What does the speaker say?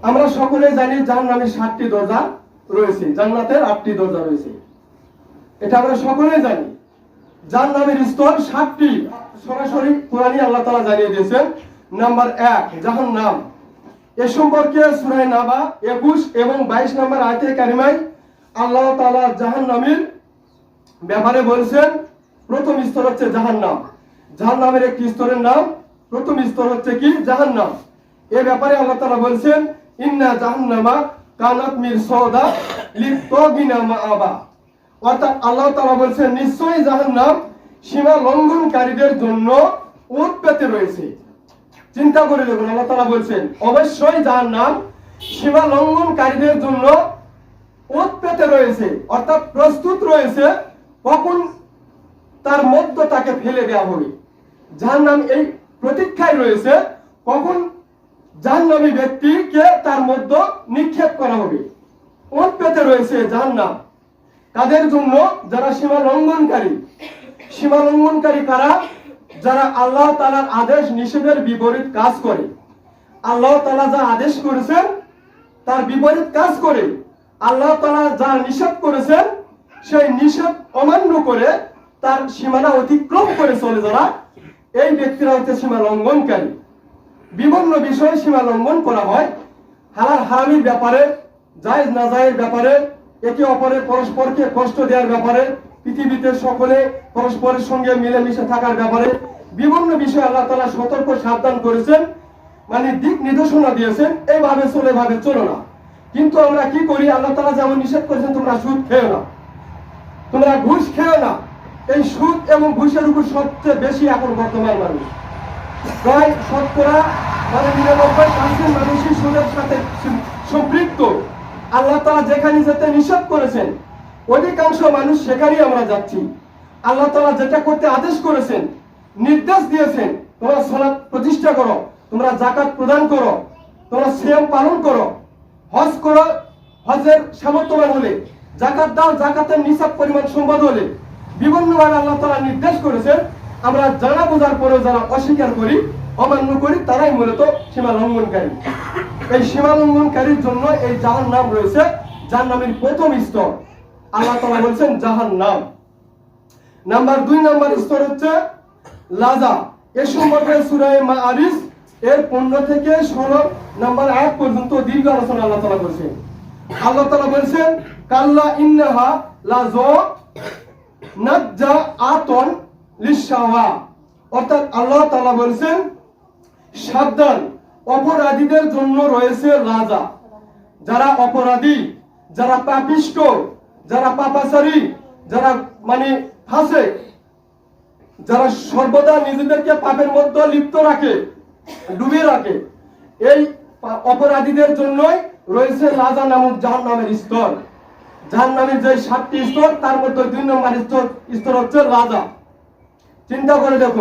আমরা সকলেই জানি জাহান্নামের 7টি দরজা রয়েছে, জান্নাতের 8টি দরজা রয়েছে, এটা আমরা সকলেই জানি। জাহান্নামের স্তর 7টি, সরাসরি কোরআনে আল্লাহ তাআলা জানিয়ে দিয়েছেন। নাম্বার 1 জাহান্নাম। এ সম্পর্কে সূরা নাবা 21 এবং 22 নম্বর আয়াতে কারিমায় আল্লাহ তাআলা জাহান্নামের ব্যাপারে বলেছেন, প্রথম স্তর হচ্ছে জাহান্নাম। জাহান্নামের একটি স্তরের নাম, প্রথম স্তর হচ্ছে কি জাহান্নাম। এই ব্যাপারে আল্লাহ তাআলা বলেছেন, ইন্না জাহান্নামা কানাত মিরসাদা লিত্তাগিনা মাআবা। অর্থাৎ আল্লাহ তাআলা বলেছেন, নিশ্চয়ই জাহান্নাম সীমা লঙ্ঘনকারীদের জন্য ওত পেতে রয়েছে। চিন্তা করে দেখুন, আল্লাহ তাআলা বলেছেন অবশ্যই জাহান্নাম সীমা লঙ্ঘনকারীদের জন্য ওত পেতে রয়েছে, অর্থাৎ প্রস্তুত রয়েছে কখন তার মধ্য তাকে ফেলে দেওয়া হবে। জাহান্নাম এই প্রতীক্ষায় রয়েছে কখন জাহান্নামী ব্যক্তিকে তার মধ্য নিক্ষেপ করা হবে। ওত পেতে রয়েছে জাহান্নাম কাদের জন্য? যারা সীমা লঙ্ঘনকারী। সীমা লঙ্ঘনকারী কারা? যারা আল্লাহ তাআলার আদেশ নিষেধের বিপরীত কাজ করে। আল্লাহ তাআলা যা আদেশ করেছেন তার বিপরীত কাজ করে, আল্লাহ তাআলা যা নিষেধ করেছেন সেই নিষেধ অমান্য করে তার সীমানা অতিক্রম করে চলে যারা, এই ব্যক্তিরা হচ্ছে সীমা লঙ্ঘনকারী। বিভিন্ন বিষয়ে সীমা লঙ্ঘন করা হয়, হালাল হারামির ব্যাপারে, জায়েজ নাজায়েজের ব্যাপারে, একে অপরের পরস্পরকে কষ্ট দেওয়ার ব্যাপারে, পৃথিবীতে সকলে পরস্পরের সঙ্গে মিলেমিশে থাকার ব্যাপারে বিভিন্ন বিষয়ে আল্লাহ তাআলা সতর্ক সাবধান করেছেন, মানে দিক নির্দেশনা দিয়েছেন, এইভাবে চলে এভাবে চলো না। কিন্তু আমরা কি করি? আল্লাহ তাআলা যেমন নিষেধ করেছেন তোমরা সুদ খেও না, তোমরা ঘুষ খেও না। এই সুদ এবং ঘুষের উপর সবচেয়ে বেশি এখন বর্তমান মানুষ, প্রায় শতকরা 99% মানুষই সুদের সাথে সম্পৃক্ত। আল্লাহ তাআলা যেখানে যেতে নিষেধ করেছেন অধিকাংশ মানুষ সেখানেই আমরা যাচ্ছি। আল্লাহ তাআলা যেটা করতে আদেশ করেছেন, নির্দেশ দিয়েছেন, তোমরা সালাত প্রতিষ্ঠা করো, তোমরা যাকাত প্রদান করো, তোমরা সিয়াম পালন করো, হজ করো, হজের সামর্থ্যবান হলে, যাকাত দাও, যাকাতের নিসাব পরিমাণ সম্পদ হলে, বিভিন্নভাবে আল্লাহ তাআলা নির্দেশ করেছেন। আমরা জানা বোঝার পরেও যারা অস্বীকার করি, অমান্য করি, তারাই মূলত সীমা লঙ্ঘনকারী। এই সীমা লঙ্ঘনকারীর জন্য এই জাহান্নাম রয়েছে, জাহান্নামের প্রথম স্তর আল্লাহ তাআলা বলেছেন জাহান্নাম। নাম্বার 2 নম্বর স্তর হচ্ছে লাযা। এ সম্পর্কে সূরা মাআরিজ এর 15 থেকে 16 নম্বর আয়াত পর্যন্ত দীর্ঘ আলোচনা আল্লাহ তাআলা করেছেন। আল্লাহ তাআলা বলেছেন, কাল্লা ইন্নাহা লাযা নাজ্জাআতুন লিশাওয়া। অর্থাৎ আল্লাহ তাআলা বলেছেন সাবধান, অপরাধীদের জন্য রয়েছে লাযা। যারা অপরাধী, যারা পাপিষ্ঠ, যারা পাপাচারী, যারা মানে ফাসিক, যারা সর্বদা নিজেদেরকে পাপের মধ্যে লিপ্ত রাখে, ডুবিয়ে রাখে, এই অপরাধীদের জন্যই রয়েছে লাযা নামক জাহান্নামের স্তর। জাহান্নামের যে 7টি স্তর তার মধ্যে 2 নম্বর স্তর হচ্ছে লাযা। চিন্তা করে দেখুন,